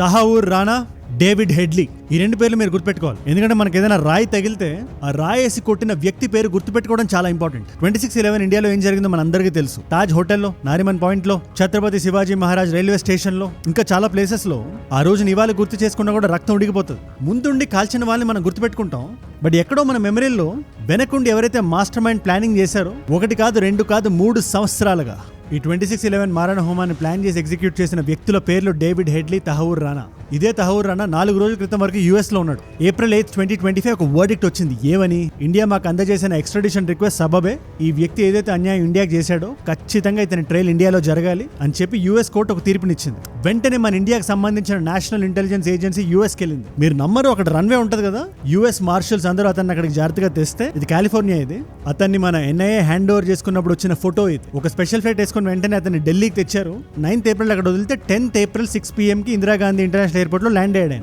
తహౌర్ రానా, David Headley. ఈ రెండు పేర్లు మీరు గుర్తుపెట్టుకోవాలి. ఎందుకంటే మనకి ఏదైనా రాయి తగిలితే ఆ రాయి వేసి కొట్టిన వ్యక్తి పేరు గుర్తుపెట్టుకోవడం చాలా ఇంపార్టెంట్. 26/11 ఇండియాలో ఏం జరిగిందో మన అందరికీ తెలుసు. తాజ్ హోటల్లో, నారిమన్ పాయింట్ లో, ఛత్రపతి శివాజీ మహారాజ్ రైల్వే స్టేషన్ లో, ఇంకా చాలా ప్లేసెస్ లో ఆ రోజు నివాళి గుర్తు చేసుకున్నా కూడా రక్తం ఉడికిపోతుంది. ముందుండి కాల్చిన వాళ్ళని మనం గుర్తుపెట్టుకుంటాం. బట్ ఎక్కడో మన మెమరీల్లో వెనకుండి ఎవరైతే మాస్టర్ మైండ్ ప్లానింగ్ చేశారో, 1 కాదు 2 కాదు 3 సంవత్సరాలుగా ఈ 26/11 మారణ హోమాన్ని ప్లాన్ చేసి ఎగ్జిక్యూట్ చేసిన వ్యక్తుల పేర్లు డేవిడ్ హెడ్లీ, తహౌర్ రానా. ఇదే తహౌర్ రానా 4 రోజుల క్రితం వరకు US లో ఉన్నాడు. April 8, 2025 ఒక వర్డిక్ట్ వచ్చింది. ఏమని? ఇండియా మాకు అందజేసిన ఎక్స్ట్రాడిషన్ రిక్వెస్ట్ సబబే ఈ వ్యక్తి ఏదైతే అన్యాయం ఇండియాకి చేశాడో ఖచ్చితంగా ఇతని ట్రయల్ ఇండియాలో జరగాలి అని చెప్పి US కోర్టు ఒక తీర్పునిచ్చింది. వెంటనే మన ఇండియాకి సంబంధించిన నేషనల్ ఇంటెలిజెన్స్ ఏజెన్సీ USకి వెళ్ళింది. మీరు నమ్మరు, అక్కడ రన్వే ఉంటది కదా, US మార్షల్స్ అందరూ అతన్ని అక్కడికి జాగ్రత్తగా తెస్తే, ఇది కాలిఫోర్నియా, ఇది అతన్ని మన NIA హ్యాండ్ ఓవర్ చేసుకున్నప్పుడు వచ్చిన ఫోటో ఇది. ఒక స్పెషల్ ఫ్లైట్ వేసుకుని వెంటనే అతన్ని ఢిల్లీకి తెచ్చారు. 9th April అక్కడ వదిలితే 10th April 6 PM కి ఇందిరాగాంధీ ఇంటర్నేషనల్ ఎయిర్పోర్ట్ లో ల్యాండ్ అయ్యాడు.